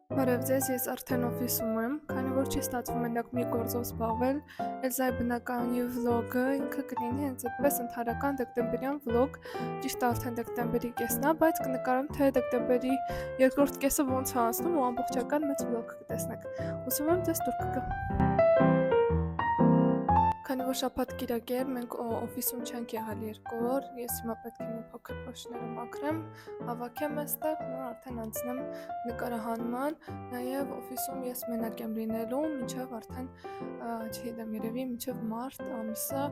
Բարև ձեզ, ես արդեն օֆիսում եմ, քանի որ չի ստացվում մենակ մի գործով զբաղվել, Էլզայի բնակարանի վլոգը ինքը կլինի հենց այդպես ընդհանրական դեկտեմբերյան վլոգ, ճիշտ արդեն դեկտեմբերի կեսն է, բայց կնկարեմ թե դեկտեմբերի երկրորդ կեսը ոնց է անցնում ու ամբողջական մեծ վլոգ կտեսնեք։ Հուսում եմ ձեզ դուր կգա։ Քանի որ շաբաթ կիրակ էր, մենք օֆիսում չենք եղել 2 օր, ես հիմա պետք է մի փոքր փոշիները մաքրեմ, հավաքեմ այստեղ, ու արդեն անցնեմ նկարահանման, նաև օֆիսում ես մենակ եմ լինելու, մինչև արդեն, չգիտեմ, երևի մինչև մարտ ամիսը,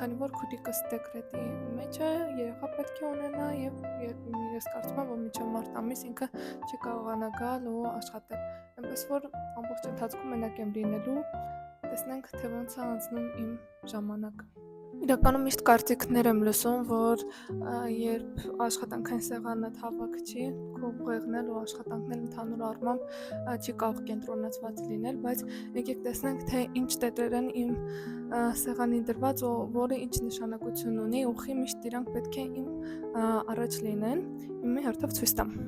քանի որ քույրիկս դեկրետի մեջ է, երեխա պետք է ունենա եւ ես կարծում եմ, որ մինչև մարտ ամիս ինքը չի կարողանա գալ ու աշխատել, այնպես որ ամբողջ ընթացքում մենակ եմ լինելու, տեսնենք թե ոնց է անցնում իմ ժամանակը։ Իրականում միշտ կարծիքներ եմ լսում, որ երբ աշխատանքային սեղանը հավաք չի, քո ուղեղն ու աշխատանքն ընդհանուր առմամբ չի կարող կենտրոնացված լինել, բայց եկեք տեսնենք թե ինչ տետեր են իմ սեղանին դրված ու որը ինչ նշանակություն ունի, ուղղի միշտ իրանք պետք է իմ առաջ լինեն, իմի հերթով ցույց տամ։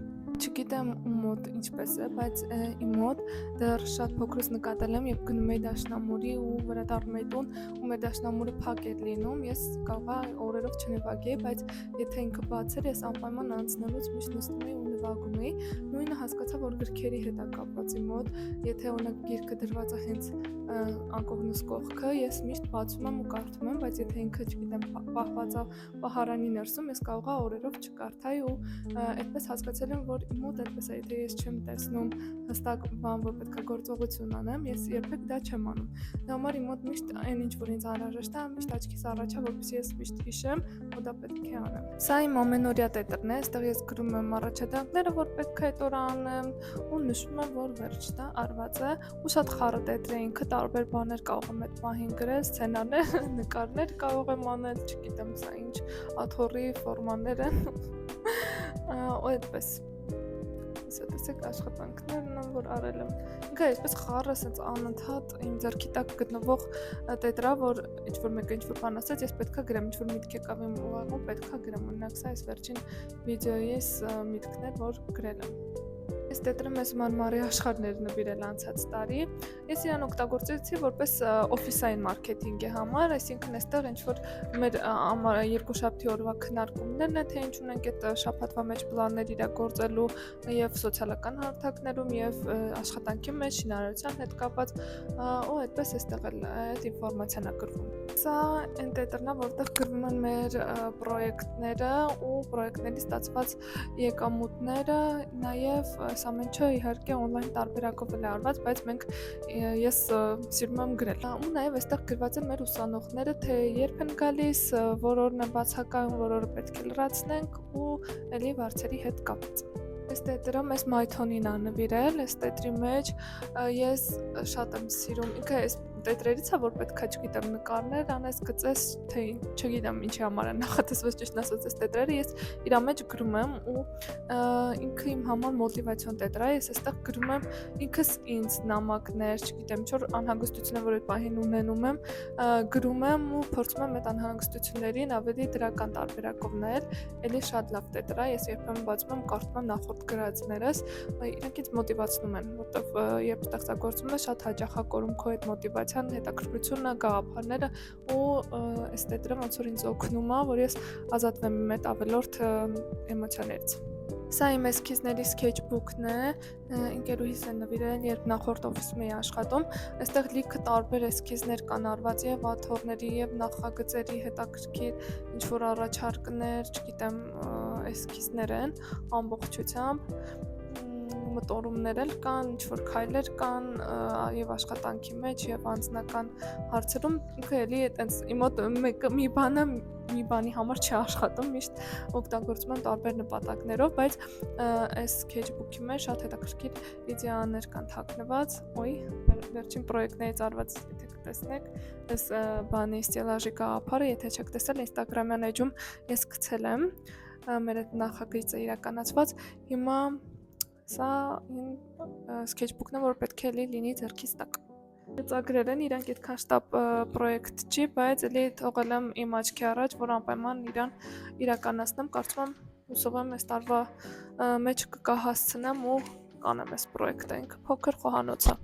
Չգիտեմ ում մոտ ինչպես է, բայց իմ մոտ դեռ շատ փոքրուց նկատել եմ, երբ գնում էի դաշնամուրի ու վերադառնում էի տուն, ու մեր դաշնամուրը փակ էր լինում, ես կարողա օրերով չնվագեի, բայց եթե ինքը բաց էր, ես անպայման անցնելուց միշտ նստում էի ու նվագում էի, նույնը հասկացա, որ գրքերի հետ է կապված իմ մոտ, եթե օրինակ գիրքը դրված է հենց անկողնուս կողքը, ես միշտ բացում եմ ու կարդում եմ, բայց եթե ինքը, չգիտեմ, պահված է պահարանի ներսում, ես կարողա օրերով չկարդայի ու այդպես հասկացել եմ, որ իմ մոտ այդպես է, եթե ես չեմ տեսնում հստակ բան, որ պետք է գործողություն անեմ, ես երբեք դա չեմ անում։ Դա համար իմ մոտ միշտ այն ինչ որ ինձ անհրաժեշտ է, միշտ աչքիս առաջ է, որպեսզի ես միշտ հիշեմ, որ դա պետք է անեմ։ Սա իմ ամենօրյա տետրն է, այստեղ ես գրում եմ առաջադրանքները, որ պետք է այդ օրը անեմ, ու նշում եմ, որ վերջ դա արված է, ու շատ խառը տետր է ինքը, տարբեր բաներ կարող եմ այդ պահին գրել, սցենարներ, նկարներ կարող եմ անել, չգիտեմ, սա ինչ աթոռի ֆորմաներ են, ու այդպես։ Տեսեք աշխատանքներն եմ, որ արել եմ։ Ինքը այսպես խառը, ասենց անընդհատ իմ ձեռքի տակ գտնվող տետրա, որ ինչ-որ մեկը ինչ-որ բան ասեց, ես պետքա գրեմ, ինչ-որ միտք եկավ իմ ուղեղում, պետքա գրեմ, օրինակ սա այս վերջին վիդեոյիս միտքն էր, որ գրել եմ։ Այս տետրը մեզ մարմարի աշխարհներ նվիրել անցած տարի։ Ես իրան օգտագործեցի որպես օֆիսային մարքեթինգի համար, այսինքն այստեղ ինչ-որ մեր երկուշաբթի օրվա քննարկումներն է, թե ինչ ունենք այդ շաբաթվա մեջ պլաններ իրագործելու եւ սոցիալական հարթակներում եւ աշխատանքի մեջ շինարարության հետ կապված, ու այդպես այստեղ էլ այդ ինֆորմացիան է գրվում։ Սա այն տետրն է, որտեղ գրվում են մեր պրոյեկտները ու պրոյեկտների ստացված եկամուտները, նաեւ այս ամեն ինչը իհարկե on-line տարբերակով է արված, բայց ես սիրում եմ գրել։ Ու նաև այստեղ գրված են մեր ուսանողները, թե երբ են գալիս, որ օրն է բացակայում, որ օրը պետք է լրացնենք ու ելի վարձերի հետ կապված։ Այս տետրը մեզ Python-ին է նվիրել, այս տետրի մեջ ես շատ եմ սիրում, ինքը այս տետրերից է, որ պետք է, չգիտեմ, նկարներ անես, գծես, թե չգիտեմ ինչի համար է նախատեսված ճիշտ ասած այս տետրերը, ես իրա մեջ գրում եմ ու ինքը իմ համար մոտիվացիոն տետր է, ես այստեղ գրում եմ ինքս ինձ նամակներ, չգիտեմ, ինչ-որ անհանգստություններ, որ այդ պահին ունենում եմ, գրում եմ ու փորձում եմ այդ անհանգստություններին ավելի դրական տարբերակով նայել, էլի շատ լավ տետր է, ես երբեմն բացում եմ, կարդում եմ նախորդ գրածներս, իրանք ինձ մոտիվացնում են, որտեվ երբ ստեղծագործում ես, շատ հաճախ է կորում քո այդ մոտիվացիան, հետաքրքրությունը, գաղափարները ու այս տետրը ոնց որ ինձ օգնում է, որ ես ազատվեմ իմ այդ ավելորդ էմոցիաներից։ Սա իմ էսքիզների sketchbook-ն է, ընկերուհիս է նվիրել, երբ նախորդ օֆիսում էի աշխատում, այստեղ լիքը տարբեր էսքիզներ կան արված եւ աթոռների եւ նախագծերի հետաքրքիր ինչ-որ առաջարկներ, չգիտեմ, էսքիզներ են ամբողջությամբ, մտորումներ էլ կան, ինչ-որ քայլեր կան եւ աշխատանքի մեջ եւ անձնական հարցերում, ինքը էլի այտենց իմ մոտ մի բանը մի բանի համար չի աշխատում, միշտ օգտագործում եմ տարբեր նպատակներով, բայց այս sketchbook-ի մեջ շատ հետաքրքիր իդեաներ կան թաքնված, վերջին պրոյեկտներից արված, եթե կտեսնեք, այս բանի ստելաժի գաղափարը, եթե չեք տեսել, Instagram-յան էջում ես գցել եմ, մեր այդ նախագիծը իրականացված, հիմա սա sketchbook-ն է, որ պետք է լինի ձեռքից տակ։ Ծագրեր են, իրանք այդքան շտապ պրոյեկտ չի, բայց էլի թողել եմ իմ աչքի առաջ, որ անպայման իրան իրականացնեմ, կարծում եմ հուսով եմ այս տարվա մեջ կհասցնեմ ու կանեմ այս պրոյեկտը ինքը փոքր խոհանոցը։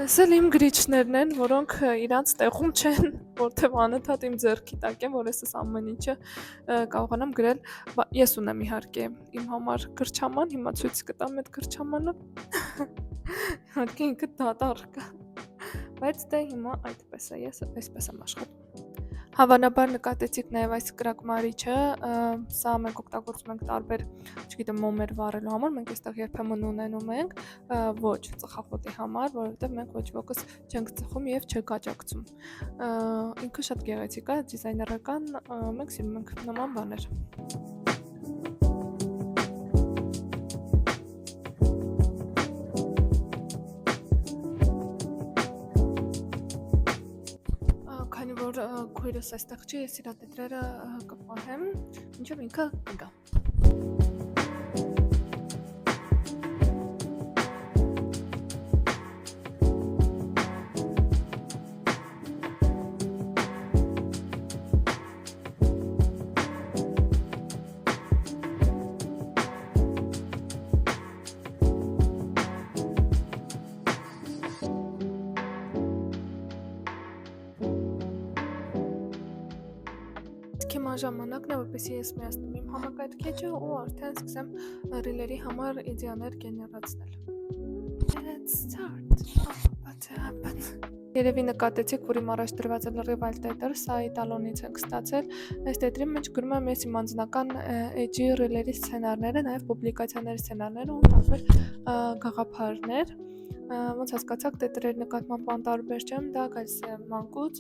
Այս էլ իմ գրիչներն են, որոնք իրանց տեղում չեն, որտեվ անընդհատ իմ ձեռքի տակ են, որ ես ամեն ինչը կարողանամ գրել։ Ես ունեմ իհարկե իմ համար գրչաման, հիմա ցույց կտամ այդ գրչամանը։ Իհարկե ինքը դատարկ է, բայց դե հիմա այդպես է, ես այսպես եմ աշխատում։ Հավանաբար նկատեցիք նաև այս կրակմարիչը, սա մենք օգտագործում ենք տարբեր, չգիտեմ, մոմեր վառելու համար, մենք այստեղ երբեմն ունենում ենք, ոչ ծխախոտի համար, որովհետև մենք ոչ ոքս չենք ծխում եւ չենք աջակցում։ Ինքը շատ գեղեցիկ է, դիզայներական, մենք սիրում ենք նման բաներ։ Քանի որ քույրս այստեղ չի, ես իրա տետրերը կպահեմ, մինչև ինքը կգա։ Հիմա ժամանակն է, որպեսզի ես միացնեմ իմ համակարգիչը ու արդեն սկսեմ ռիլերի համար իդեաներ գեներացնել։ Let's start. What happened? Երևի նկատեցիք, որ իմ առաջ դրված է լրիվ այլ տետր, սա իտալոնից ենք ստացել։ Այս տետրի մեջ գրում եմ ես իմ անձնական էջի ռիլերի սցենարները, նաև պուբլիկացիաների սցենարները ու տարբեր գաղափարներ։ Ոնց հասկացաք, տետրերի նկատմամբ անտարբեր չեմ, դա գալիս է մանկուց,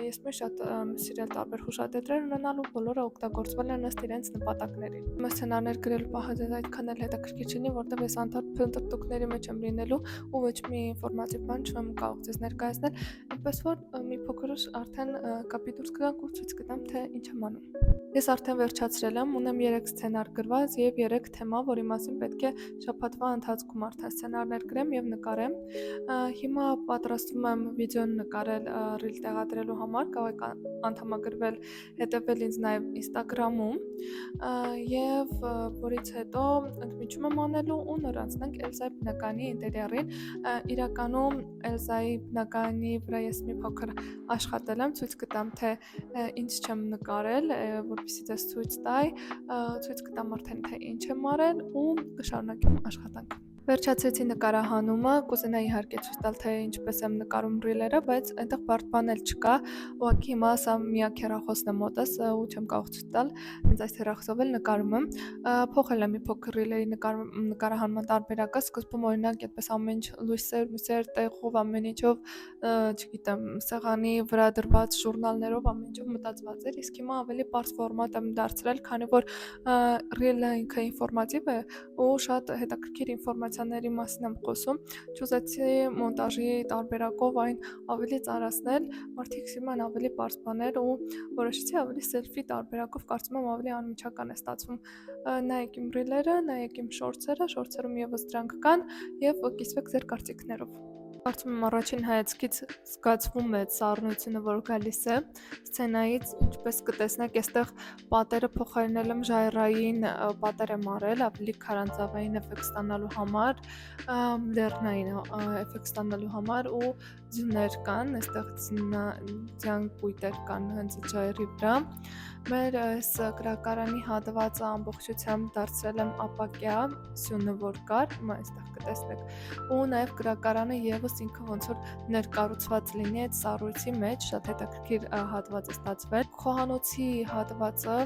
ես մեզ շատ սիրել տարբեր հուշատետրեր ունենալու, բոլորը օգտագործվել են ըստ իրենց նպատակների։ Իմ սցենարներ գրելու պահը ձեզ այդքան էլ հետաքրքիր չի, որտեղ ես անդրադառնալու մեջ եմ լինելու ու ոչ մի ինֆորմատիվ բան չեմ կարող ձեզ ներկայացնել, այնպես որ մի փոքր արդեն կապի դուրս կգանք ու ցույց կտամ, թե ինչ եմ անում։ Ես արդեն վերջացրել եմ, ունեմ 3 սցենար գրված եւ 3 թեմա, որի մասին պետք է շաբաթվա ընթացքում արդեն սցենարներ գրեմ եւ նկարեմ։ Հիմա պատրաստվում եմ վիդեոն նկարել ռիլ տեղադրելու համար, կարող եք անդամագրվել, հետևել ինձ նաեւ Instagram-ում եւ որից հետո ընդմիջում եմ անելու ու նոր անցնենք Էլզայի բնականի ինտերիերին։ Իրականում Էլզայի բնականի վրա ես մի փոքր աշխատել եմ, ցույց կտամ, թե ինչ չեմ նկարել, որպեսզի ձեզ ցույց կտամ արդեն թե ինչ եմ արել ու կշարունակեմ աշխատանքը։ Վերջացրեցի նկարահանումը, կուզենայի իհարկե ցույց տալ, թե ինչպես եմ նկարում ռիլերը, բայց այնտեղ բարդ բան էլ չկա, ուղղակի հիմա սա միակ հեռախոսն է մոտս ու չեմ կարող ցույց տալ, հենց այս հեռախոսով էլ նկարում եմ, փոխել եմ մի փոքր ռիլերի նկարահանման տարբերակը, սկզբում օրինակ այդպես ամեն ինչ լույսեր, տեղով, ամեն ինչով, չգիտեմ, սեղանի վրա դրված ժուրնալներով ամեն ինչով մտածված էր, իսկ հիմա ավելի պարզ ֆորմատ եմ դարձրել, քանի որ ռիլը ինքը ինֆորմատիվ է ու շատ հետաքրքիր ինֆորմացիաների մասին եմ խոսում, չուզեցի մոնտաժի տարբերակով այն ավելի ծարացնել, մարդիկ սիրում են ավելի պարզ բաներ ու որոշեցի ավելի սելֆի տարբերակով, կարծում եմ ավելի անմիջական է ստացվում։ Նայեք իմ ռիլերը, նայեք իմ շորտսերում եւս դրանք կան եւ կիսվեք ձեր կարծիքներով։ Կարծում եմ առաջին հայացքից զգացվում է սառնությունը, որ գալիս է սցենայից, ինչպես կտեսնեք, այստեղ պատերը փոխարինել եմ ժայռային պատեր եմ արել, ավելի քարանձավային էֆեկտ ստանալու համար, լեռնային էֆեկտ ստանալու համար ու ձյուներ կան, այստեղ ձյան կույտեր կան հենց ժայռի վրա։ Մեր այս գրակարանի հատվածը ամբողջությամբ դարձրել եմ ապակյա սյունը, որ կար, հիմա այստեղ կտեսնեք, ու նաև գրակարանը եւս ինքը ոնց որ ներկառուցված լինի այդ սառույցի մեջ, շատ հետաքրքիր հատված է ստացվել։ Խոհանոցի հատվածը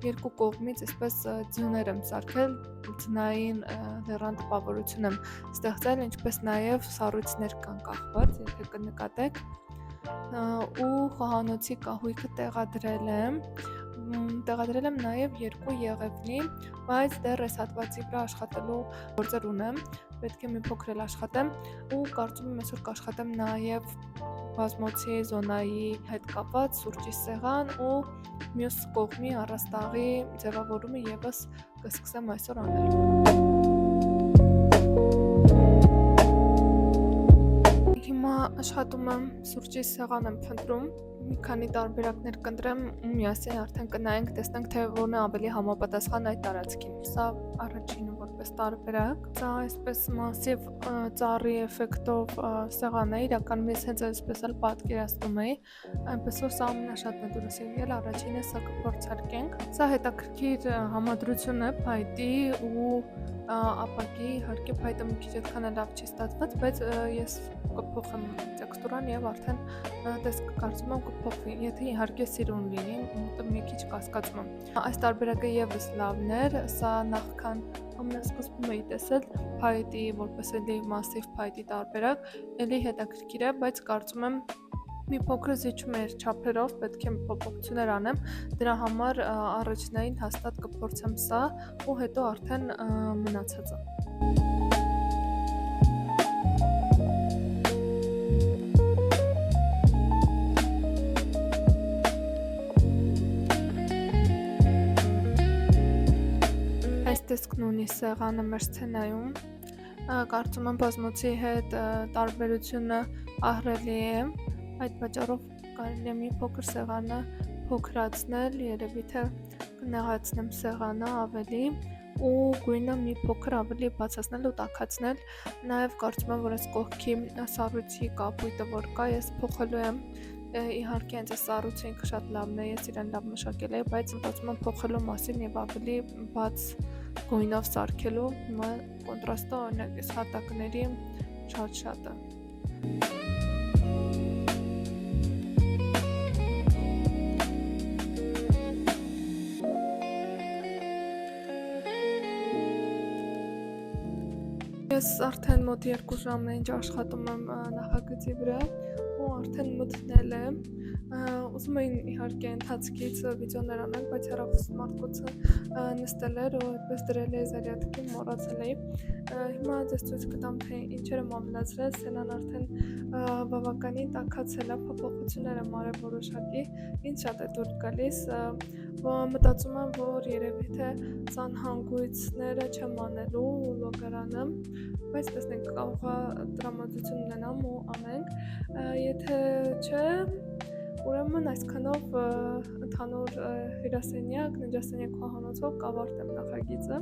երկու կողմից այսպես ձյուներ եմ սարքել, ձնային լեռան տպավորություն եմ ստեղծել, ինչպես նաև սառույցներ կան կախված, եթե կնկատեք, ու խոհանոցի կահույքը տեղադրել եմ նաև երկու եղևնի, բայց դեռ այս հատվածի վրա աշխատելու գործեր ունեմ, պետք է մի փոքր էլ աշխատեմ ու կարծում եմ այսօր կաշխատեմ նաև բազմոցի զոնայի հետ կապված սուրճի սեղան ու մյուս կողմի առաստաղի ձևավորումը եւս կսկսեմ այսօր անել։ Հիմա աշխատում եմ սուրճի սեղան եմ փնտրում, մի քանի տարբերակներ կընտրեմ ու միասին արդեն կնայենք, տեսնենք թե որն է ավելի համապատասխան այդ տարածքին։ Սա առաջինը որպես տարբերակ, սա այսպես մասիվ ծառի էֆեկտով սեղան է, իրականում ես հենց այսպես էլ պատկերացնում էի, այնպես որ սա ամենաշատն է դուրս եկել, առաջինը սա կփորձարկենք։ Սա հետաքրքիր համադրություն է փայտի ու ապակի, իհարկե փայտը մի քիչ այդքան լավ չի ստացված, բայց ես կփոխեմ տեքստուրան եւ արդեն տեսք կարծում եմ կփոխվի, եթե իհարկե սիրուն լինի, մոտը մի քիչ կասկածում եմ։ Այս տարբերակը եւս լավն էր, սա նախքան ամենասկզբում էի տեսել փայտի, որպես էլի մասիվ փայտի տարբերակ, էլի հետաքրքիր է, բայց կարծում եմ մի փոքր զիջում էր չափերով, պետք է փոփոխություններ անեմ, դրա համար առաջնային հաստատ կփորձեմ սա ու հետո արդեն մնացածը։ Այս տեսքն ունի սեղանը մեր սցենայում, կարծում եմ բազմոցի հետ տարբերությունը ահռելի է, այդ պատճառով կարելի է մի փոքր սեղանը փոքրացնել, երևի թե կնեղացնեմ սեղանը ավելի ու գույնը մի փոքր ավելի բացացնել ու տաքացնել, նաև կարծում եմ, որ այս կողքի սառույցի կապույտը որ կա, ես փոխելու եմ, իհարկե հենց այս սառույցը ինքը շատ լավն է, ես իրեն լավ մշակել եմ, բայց մտածում եմ փոխելու մասին եւ ավելի բաց գույնով սարքելու, հիմա կոնտրաստը օրինակ այս հատակների շատ է։ Ես արդեն մոտ 2 ժամն է ինչ աշխատում եմ նախագծի վրա ու արդեն մտնել եմ, ուզում էին իհարկե ընթացքից վիդեոներ անենք, բայց հեռախոսի մարտկոցը նստել էր ու այդպես դրել էի զարյատկին, մոռացել էի, հիմա ձեզ ցույց կտամ թե ինչեր եմ ամենացրել, սենան արդեն բավականին տաքացել է, փոփոխություններ եմ արել որոշակի, ինձ շատ է դուր գալիս, մտածում եմ, որ երևի թե ծանհանգույցները չեմ անելու լոգարանը, բայց տեսնենք կարող է տրամադրություն ունենամ ու անենք, եթե չէ, ուրեմն այսքանով ընդհանուր հյուրասենյակ, ննջասենյակ խոհանոցով կավարտեմ նախագիծը,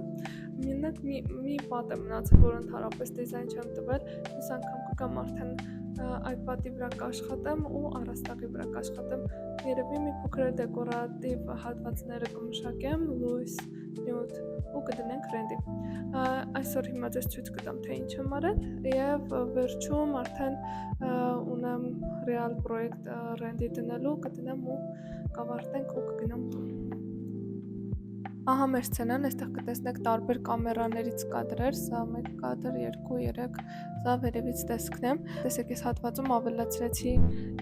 մենակ մի պատ է մնացել, որ ընդհանրապես դիզայն չեմ տվել, մյուս անգամ կգամ արդեն այդ պատի վրա կաշխատեմ ու առաստաղի վրա կաշխատեմ, երևի մի փոքր դեկորատիվ հատվածները կմշակեմ, լույս, նյութ ու կդնենք ռենդի։ Այսօր հիմա ձեզ ցույց կտամ թե ինչ եմ արել եւ վերջում արդեն ունեմ ռեալ պրոյեկտ ռենդի դնելու, կդնեմ ու կավարտենք ու կգնամ տուն։ Ահա մեր սցենան, այստեղ կտեսնեք տարբեր կամերաներից կադրեր, սա 1 կադր, 2, 3, սա վերևից տեսքն է, տեսեք ես հատվածում ավելացրեցի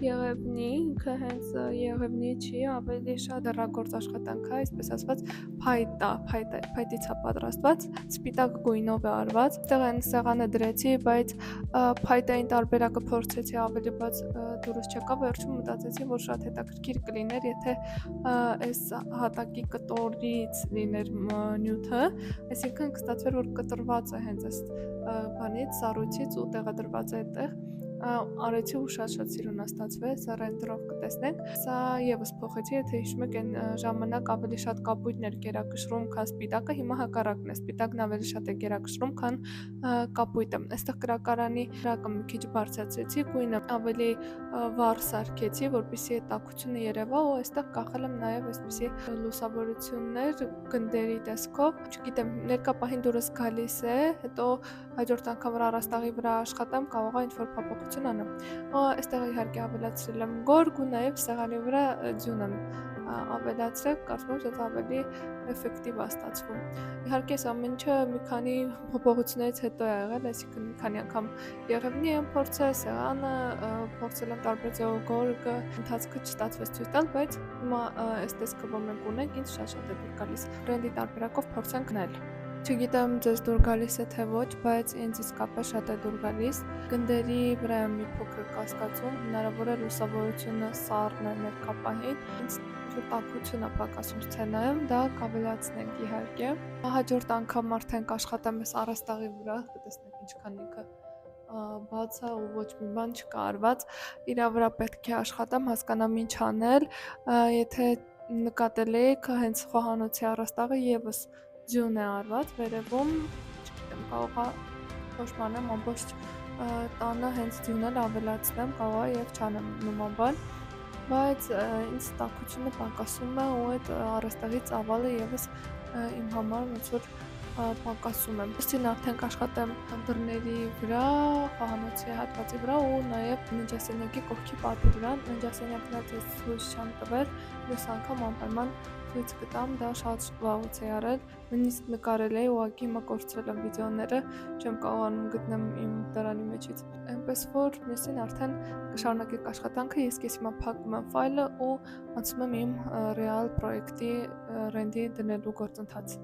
եղևնի, ինքը հենց եղևնի չի, ավելի շատ դեռագործ աշխատանք է, այսպես ասված փայտից է պատրաստված, սպիտակ գույնով է արված, այստեղ այն սեղանը դրեցի, բայց փայտային տարբերակը փորձեցի ավելի բաց դուրս չեկա, վերջում մտածեցի, որ շատ հետաքրքիր կլիներ, եթե այս հատակի կտորից լիներ նյութը, այսինքն կստացվեր, որ կտրված է հենց այս բանից, սառույցից ու տեղադրված է այդտեղ, արեցի ու շատ սիրուն է ստացվել, սա ռենդերով կտեսնենք, սա եւս փոխեցի, եթե հիշում եք այն ժամանակ ավելի շատ կապույտներ գերակշռում, քան սպիտակը, հիմա հակառակն է, սպիտակն ավելի շատ է գերակշռում, քան կապույտը, այստեղ կրակարանի հրակը մի քիչ բարձրացրեցի, գույնը ավելի վառ սարքեցի, որպեսզի այդ տաքությունը երևա ու այստեղ կախել եմ նաև այսպիսի լուսավորություններ գնդերի տեսքով, չգիտեմ, ներկա պահին դուրս գալիս է, հետո հաջորդ անգամ առաստաղի վրա աշխատեմ, կարող է ինչ-որ փոփոխություն անեմ։ Այստեղ իհարկե ավելացրել եմ գորգ ու նաև սեղանի վրա ձյուն եմ ավելացրել, կարծում եմ շատ ավելի էֆեկտիվ է ստացվում։ Իհարկե այս ամեն ինչը մի քանի փոփոխություններից հետո է եղել, այսինքն մի քանի անգամ եղևնի եմ փորձել, սեղանը փորձել եմ տարբեր ձևով գորգը, ընթացքը չստացվեց ցույց տալ, բայց հիմա այս տեսքը որ մենք ունենք, ինձ շատ է դուր գալիս։ Ռենդի տարբերակով փորձենք գնել։ Չգիտեմ ձեզ դուր գալիս է թե ոչ, բայց ինձ իսկապես շատ է դուր գալիս։ Գնդերի վրա եմ մի փոքր կասկածում, հնարավոր է լուսավորությունը սառն է ներկապահին։ Ինձ տաքություն է պակասում սցենայում, դա կավելացնենք իհարկե։ Հաջորդ անգամ արդեն կաշխատեմ այս առաստաղի վրա, կտեսնենք ինչքան ինքը բացը ու ոչ մի բան չկա արված, իրա վրա պետք է աշխատեմ, հասկանամ ինչ անել, եթե նկատել եք, հենց խոհանոցի առաստաղը եւս ձյուն է արված վերևում, չգիտեմ, կարող է փոշմանեմ ամբողջ տանը հենց ձյուն ավելացնեմ, կարող է եւ չանեմ նման բան, բայց ինձ տաքությունը պակասում է ու այդ առաստաղի ծավալը եւս իմ համար ոնց որ պակասում եմ։ Ըստին արդեն կաշխատեմ դռների վրա, խոհանոցի հատվածի վրա ու նաև ննջասենյակի կողքի պատի վրա։ Ննջասենյակն էլ ես ցույց չեմ տվել, մյուս անգամ անպայման ցույց կտամ, դա շատ վաղուց է արել, նույնիսկ նկարել էի, ուղղակի հիմա կորցրել եմ վիդեոները, չեմ կարողանում գտնեմ իմ դարանի մեջից։ Այնպես որ մյուսին արդեն կշարունակենք աշխատանքը, ես հիմա փակում եմ ֆայլը ու անցնում եմ իմ ռեալ պրոյեկտի ռենդի դնելու գործընթաց։